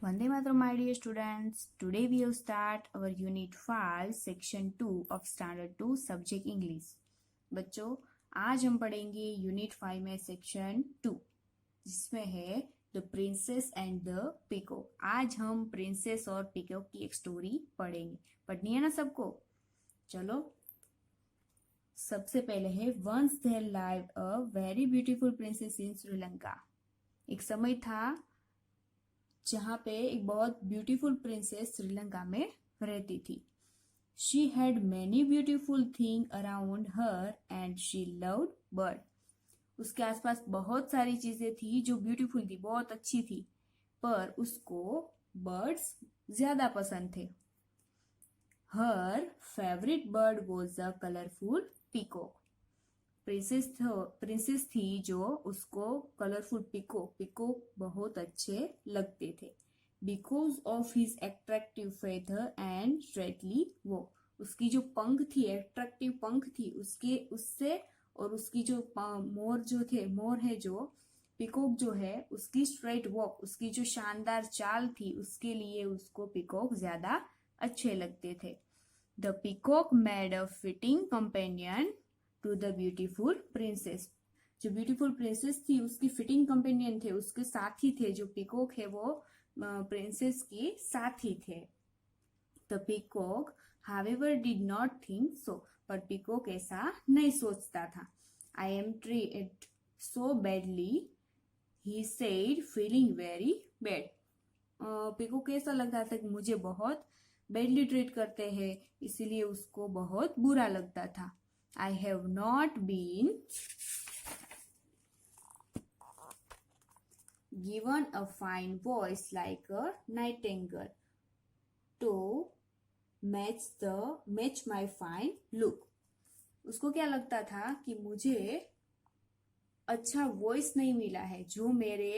Vande Mataram, my dear students. Today we will start our Unit 5, Section 2 of Standard 2, Subject English. बच्चों, आज हम पढ़ेंगे unit 5 में section 2, जिसमें है the princess and the peacock. आज हम प्रिंसेस और पीकॉक की एक स्टोरी पढ़ेंगे. पढ़नी है ना सबको? चलो, सबसे पहले है once there lived a very beautiful princess इन श्रीलंका. एक समय था जहाँ पे एक बहुत ब्यूटीफुल प्रिंसेस श्रीलंका में रहती थी. She had many beautiful thing around her and she loved bird. उसके आसपास बहुत सारी चीजें थी जो ब्यूटीफुल थी, बहुत अच्छी थी, पर उसको बर्ड्स ज्यादा पसंद थे. हर favourite bird was a colourful peacock. Princess थी जो उसको कलरफुल पीकॉक बहुत अच्छे लगते थे. Because of his attractive feather and straightly वो, उसकी जो पंख थी, एट्रैक्टिव पंख थी उससे, और उसकी जो मोर है जो पीकॉक जो है, उसकी स्ट्रेट वॉक, उसकी जो शानदार चाल थी, उसके लिए उसको पीकॉक ज्यादा अच्छे लगते थे. The peacock made a fitting companion to the beautiful princess. जो ब्यूटीफुल प्रिंसेस थी उसकी फिटिंग कंपेनियन थे, उसके साथी थे. जो पीकॉक है वो प्रिंसेस की साथी थे. The peacock however did not think so, पर पीकॉक ऐसा नहीं सोचता था. I am treated so badly, he said feeling very bad. Peacock ऐसा लगता था कि मुझे बहुत बैडली ट्रीट करते हैं, इसीलिए उसको बहुत बुरा लगता था. I have not been given a fine voice like a nightingale to match my fine look. उसको क्या लगता था कि मुझे अच्छा वॉइस नहीं मिला है जो मेरे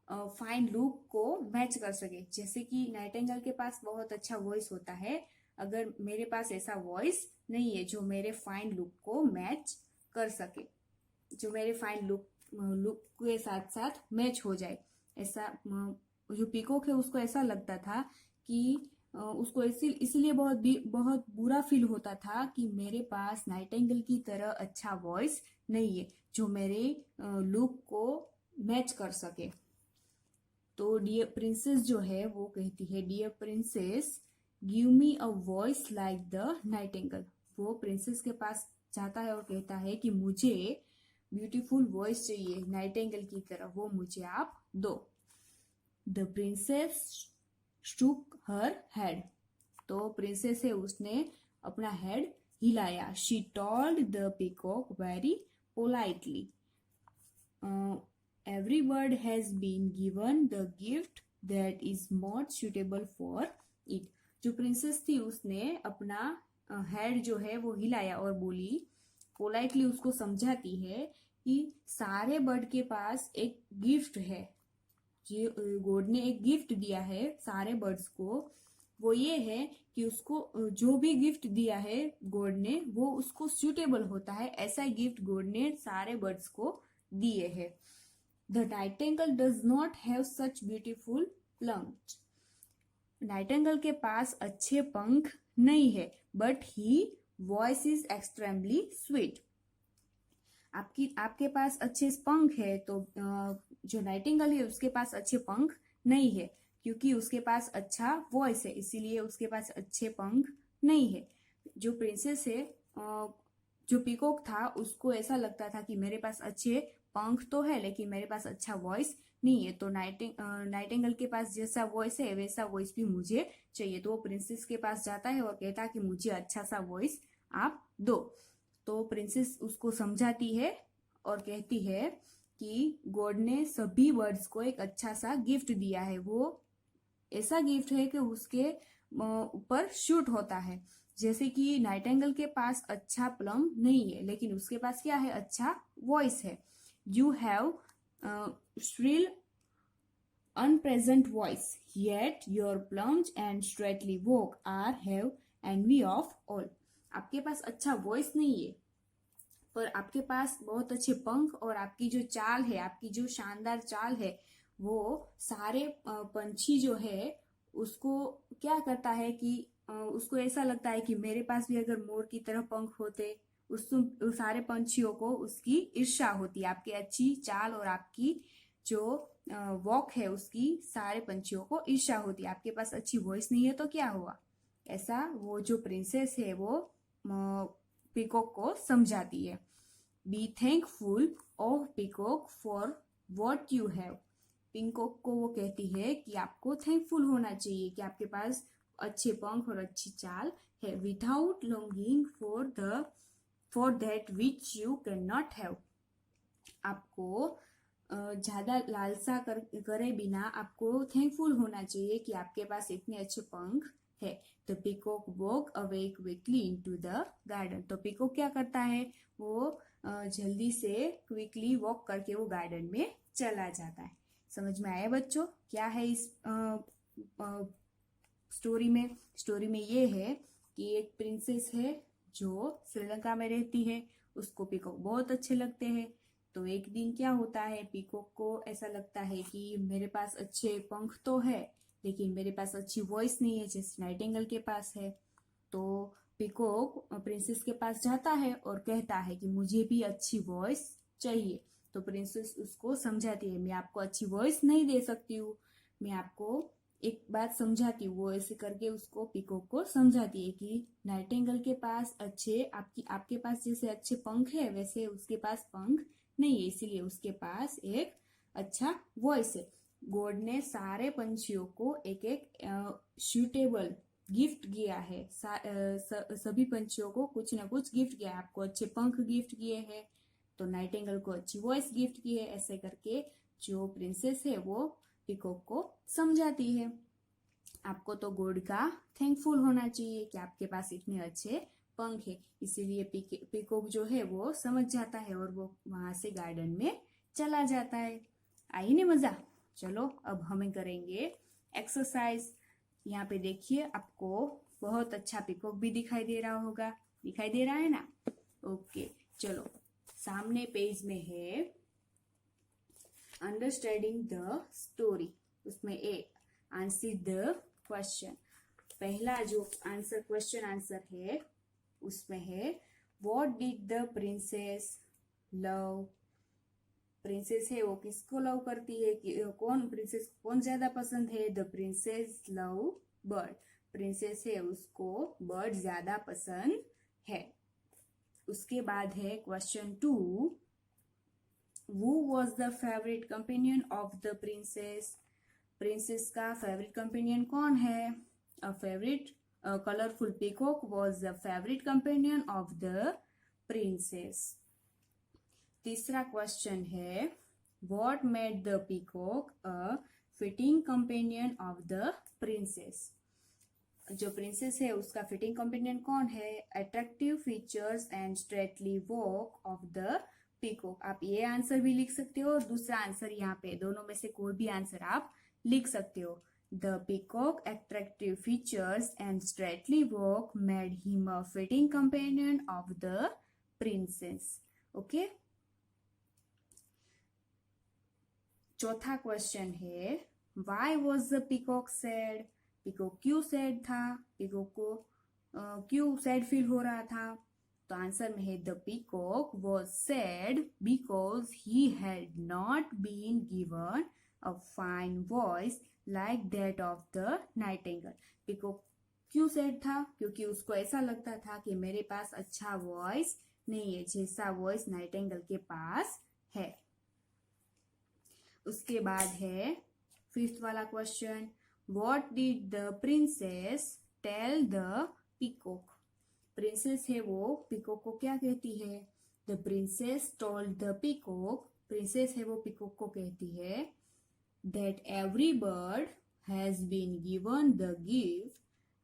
फाइन लुक को मैच कर सके. जैसे कि नाइटिंगेल के पास बहुत अच्छा वॉइस होता है, अगर मेरे पास ऐसा वॉइस नहीं है जो मेरे फाइन लुक को मैच कर सके, जो मेरे फाइन लुक के साथ साथ मैच हो जाए. ऐसा जो पीकॉक है उसको ऐसा लगता था कि उसको इसलिए बहुत बुरा फील होता था कि मेरे पास नाइटिंगेल की तरह अच्छा वॉइस नहीं है जो मेरे लुक को मैच कर सके. तो डियर प्रिंसेस जो है वो कहती है, dear princess give me a voice like the nightingale. वो प्रिंसेस के पास जाता है और कहता है कि मुझे ब्यूटीफुल वॉइस चाहिए नाइटिंगेल की तरह, वो मुझे आप दो. The princess shook her head. तो प्रिंसेस है उसने अपना हेड हिलाया. She told the peacock very politely, every bird has been given the gift that is more suitable for it. जो प्रिंसेस थी उसने अपना हेड जो है वो हिलाया और बोली, पोलाइटली उसको समझाती है कि सारे बर्ड के पास एक गिफ्ट है. गॉड ने एक गिफ्ट दिया है सारे बर्ड्स को. वो ये है कि उसको जो भी गिफ्ट दिया है गॉड ने वो उसको सूटेबल होता है. ऐसा गिफ्ट गॉड ने सारे बर्ड्स को दिए है. The Nightingale does not have such beautiful plums. Nightingale के पास अच्छे पंख नहीं है, but he voice is extremely sweet. आपके पास अच्छे पंख है, तो जो नाइटिंगेल है उसके पास अच्छे पंख नहीं है, क्योंकि उसके पास अच्छा वॉइस है, इसीलिए उसके पास अच्छे पंख नहीं है. जो प्रिंसेस है, जो पीकॉक था, उसको ऐसा लगता था कि मेरे पास अच्छे पंख तो है लेकिन मेरे पास अच्छा वॉइस नहीं है. तो नाइटिंगेल के पास जैसा वॉइस है वैसा वॉइस भी मुझे चाहिए. तो वो प्रिंसेस के पास जाता है और कहता है कि मुझे अच्छा सा वॉइस आप दो. तो प्रिंसेस उसको समझाती है और कहती है कि गॉड ने सभी बर्ड्स को एक अच्छा सा गिफ्ट दिया है. वो ऐसा गिफ्ट है कि उसके ऊपर शूट होता है. जैसे कि नाइटिंगेल के पास अच्छा प्लम नहीं है, लेकिन उसके पास क्या है, अच्छा वॉइस है. You have shrill, unpleasant voice, yet your plump and stately walk are have envy of all. आपके पास अच्छा वॉइस नहीं है, पर आपके पास बहुत अच्छे पंख और आपकी जो चाल है, आपकी जो शानदार चाल है, वो सारे पंछी जो है उसको क्या करता है कि उसको ऐसा लगता है कि मेरे पास भी अगर मोर की तरह पंख होते, उस सारे पंछियों को उसकी ईर्ष्या होती है, आपकी अच्छी चाल और आपकी जो वॉक है उसकी सारे पंछियों को ईर्ष्या होती है। आपके पास अच्छी वॉइस नहीं है तो क्या हुआ, ऐसा वो जो प्रिंसेस है वो पीकॉक को समझाती है। Be thankful of peacock for what you have. Peacock को वो कहती है कि आपको थैंकफुल होना चाहिए कि आपके पास अच्छे पंख और अच्छी चाल है। Without longing for that which you can not have. आपको ज्यादा लालसा करे बिना आपको थैंकफुल होना चाहिए कि आपके पास इतने अच्छे पंख है। तो peacock walk away quickly into the garden. तो पीकॉक क्या करता है, वो जल्दी से क्विकली वॉक करके वो गार्डन में चला जाता है। समझ में आया बच्चों क्या है इस स्टोरी में ये है कि एक प्रिंसेस है जो श्रीलंका में रहती है, उसको पीकॉक बहुत अच्छे लगते हैं। तो एक दिन क्या होता है, पीकॉक को ऐसा लगता है कि मेरे पास अच्छे पंख तो है लेकिन मेरे पास अच्छी वॉइस नहीं है जैसे नाइटिंगेल के पास है। तो पीकॉक प्रिंसेस के पास जाता है और कहता है कि मुझे भी अच्छी वॉइस चाहिए। तो प्रिंसेस उसको समझाती है, मैं आपको अच्छी वॉइस नहीं दे सकती हूँ, मैं आपको एक बात समझाती हूँ। वो ऐसे करके उसको पीकॉक को समझाती है कि नाइटिंगेल के पास आपके पास जैसे अच्छे पंख है वैसे उसके पास पंख नहीं है, इसीलिए उसके पास एक अच्छा वॉइस है। गॉड ने सारे पंछियों को एक एक सूटेबल गिफ्ट किया है। सभी पंछियों को कुछ ना कुछ गिफ्ट किया है। आपको अच्छे पंख गिफ्ट किए हैं, तो नाइटिंगेल को अच्छी वॉइस गिफ्ट की है। ऐसे करके जो प्रिंसेस है वो पीकॉक को समझाती है। आपको तो गॉड का थैंकफुल होना चाहिए कि आपके पास इतने अच्छे पंख है। इसीलिए पीकॉक जो है वो समझ जाता है और वो वहां से गार्डन में चला जाता है। आई ना मजा। चलो अब हमें करेंगे एक्सरसाइज। यहाँ पे देखिए आपको बहुत अच्छा पीकॉक भी दिखाई दे रहा होगा, दिखाई दे रहा है ना। ओके चलो, सामने पेज में है अंडरस्टैंडिंग द स्टोरी, उसमें ए आंसर द क्वेश्चन। पहला जो आंसर क्वेश्चन आंसर है उसमें है what did the princess love. Princess है वो किसको लव करती है, कि कौन प्रिंसेस कौन ज्यादा पसंद है। The princess love bird. Princess है उसको बर्ड ज्यादा पसंद है। उसके बाद है question 2, Who was the favorite companion of the princess? Princess का फेवरेट कंपेनियन कौन है। A favorite colorful peacock was the favorite companion of the princess. तीसरा क्वेश्चन है What made the peacock a fitting companion of the princess? जो princess है उसका fitting companion कौन है। Attractive features and straightly walk of the peacock. आप ये answer भी लिख सकते हो और दूसरा आंसर यहाँ पे, दोनों में से कोई भी आंसर आप लिख सकते हो। The peacock attractive features and straightly walk made him a fitting companion of the princess. Okay, चौथा क्वेश्चन है why was the peacock sad. Peacock क्यों सैड था, पीकॉक को क्यों सैड फील हो रहा था। तो आंसर में है the peacock was sad because he had not been given a fine voice like that of the nightingale. Peacock क्यों सैड था, क्योंकि उसको ऐसा लगता था कि मेरे पास अच्छा वॉइस नहीं है जैसा वॉइस नाइटिंगेल के पास है। उसके बाद है फिफ्थ वाला question, what did the princess tell the peacock. Princess है वो पीकॉक को क्या कहती है। The princess told the peacock, princess है वो पीकॉक को कहती है that every bird has been given the gift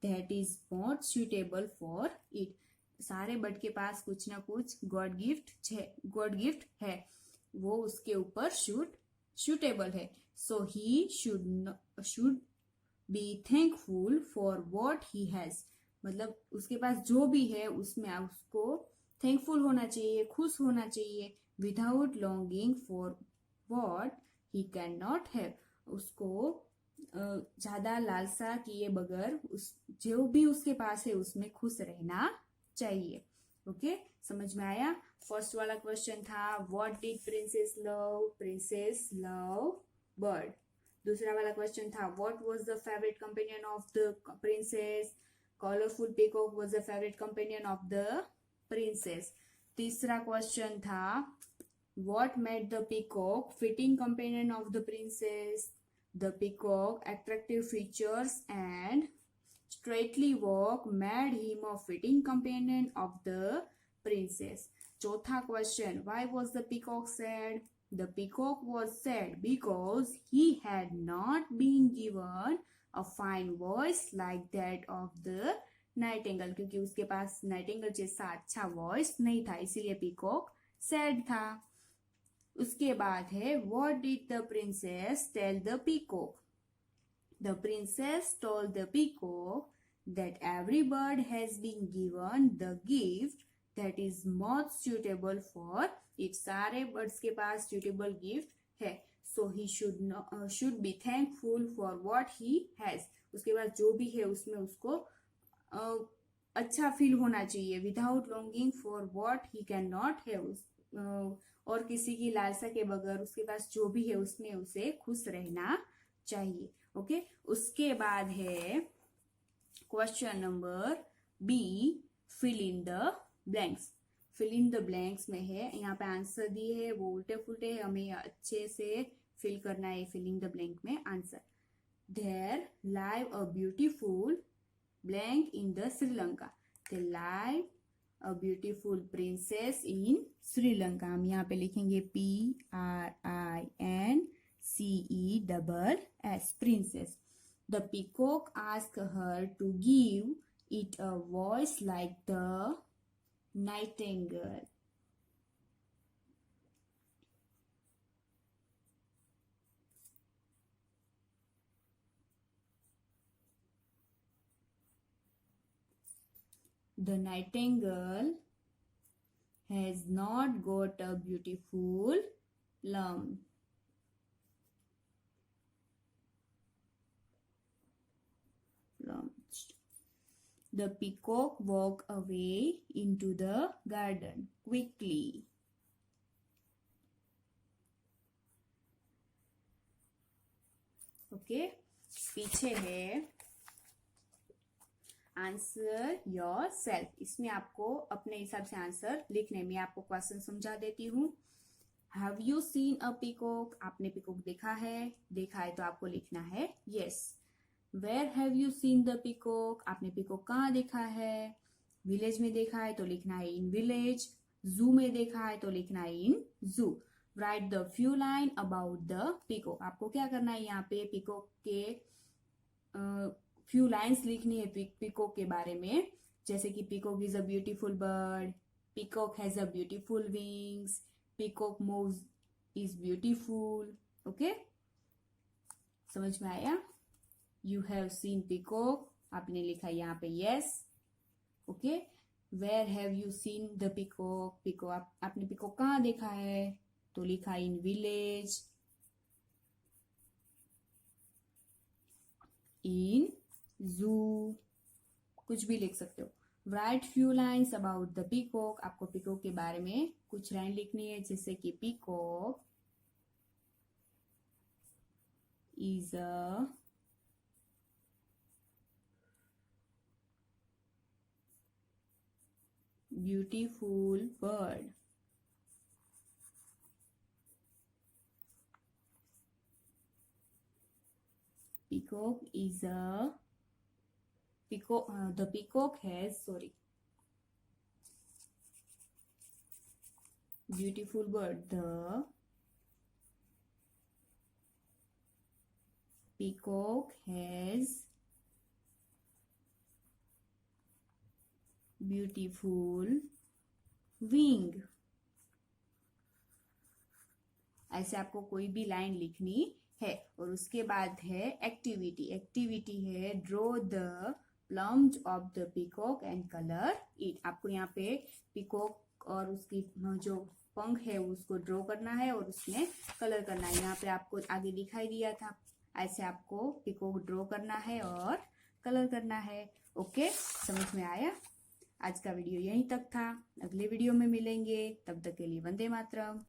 that is not suitable for it. सारे बर्ड के पास कुछ ना कुछ गॉड गिफ्ट है, वो उसके ऊपर suitable है। So he should be thankful for what he has। मतलब उसके पास जो भी है उसमें उसको थैंकफुल होना चाहिए, खुश होना चाहिए। Without longing for what he cannot have. उसको ज्यादा लालसा किए बगैर उस जो भी उसके पास है उसमें खुश रहना चाहिए. ओके, समझ में आया? फर्स्ट वाला क्वेश्चन था what did princess love? Princess love bird. दूसरा वाला क्वेश्चन था what was the favourite companion of the princess? Colourful peacock was the favourite companion of the princess. तीसरा क्वेश्चन था what made the peacock fitting companion of the princess? The peacock attractive features and straightly walk made him a fitting companion of the princess. चौथा question, why was the peacock sad? The peacock was sad because he had not been given a fine voice like that of the nightingale. क्योंकि उसके पास Nightingale जैसा अच्छा voice नहीं था, इसीलिए peacock sad था. उसके बाद है what did the princess tell the peacock? The princess told the peacock that every bird has been given the gift that is most suitable for it. सारे बर्ड्स के पास suitable gift है, so he should be thankful for what he has. उसके बाद जो भी है उसमें उसको अच्छा फील होना चाहिए. Without longing for what he cannot have. और किसी की लालसा के बगैर उसके पास जो भी है उसमें उसे खुश रहना चाहिए. ओके, उसके बाद है question number b, fill in the blanks. Fill in the blanks में है, यहाँ पे आंसर दिए है वो उल्टे फुल्टे है, हमें अच्छे से फिल करना है फिल इन द ब्लैंक में answer. Their live a beautiful blank in the Sri Lanka. Their live a beautiful princess in Sri Lanka. हम यहाँ पे लिखेंगे PRINCESS, princess. The peacock asked her to give it a voice like the nightingale. The nightingale has not got a beautiful plumage. The peacock walked away into the garden quickly. Okay, पीछे है answer your self. इसमें आपको अपने हिसाब से answer लिखने में आपको क्वेश्चन समझा देती हूँ. Have you seen a peacock? आपने पीकॉक देखा है? देखा है तो आपको लिखना है yes. Where have you seen the peacock? आपने पीकॉक कहाँ देखा है? विलेज में देखा है तो लिखना है इन विलेज. जू में देखा है तो लिखना है इन जू. Right the few line about the peacock. आपको क्या करना है यहाँ पे पीकॉक के फ्यू लाइन्स लिखनी है पीकॉक के बारे में, जैसे कि peacock is a beautiful bird, peacock has a beautiful wings, peacock moves is beautiful. Okay, समझ में आया? यू हैव सीन पीकॉक, आपने लिखा यहाँ पे yes. Okay, where have you seen the peacock? Peacock आपने पीकॉक कहाँ देखा है? तो लिखा इन विलेज, इन जू, कुछ भी लिख सकते हो. Right few lines about the peacock. आपको पीकॉक के बारे में कुछ लाइन लिखनी है, जैसे कि peacock is a beautiful bird. Peacock is a peacock. The peacock has beautiful bird. The peacock has beautiful wing. ऐसे आपको कोई भी लाइन लिखनी है. और उसके बाद है एक्टिविटी. एक्टिविटी है draw the plums of the peacock and colour it. आपको यहाँ पे पीकॉक और उसकी जो पंख है उसको ड्रॉ करना है और उसमें कलर करना है। यहाँ पे आपको आगे दिखाई दिया था, ऐसे आपको पीकॉक ड्रॉ करना है और कलर करना है। ओके, समझ में आया? आज का वीडियो यहीं तक था, अगले वीडियो में मिलेंगे, तब तक के लिए वंदे मातरम।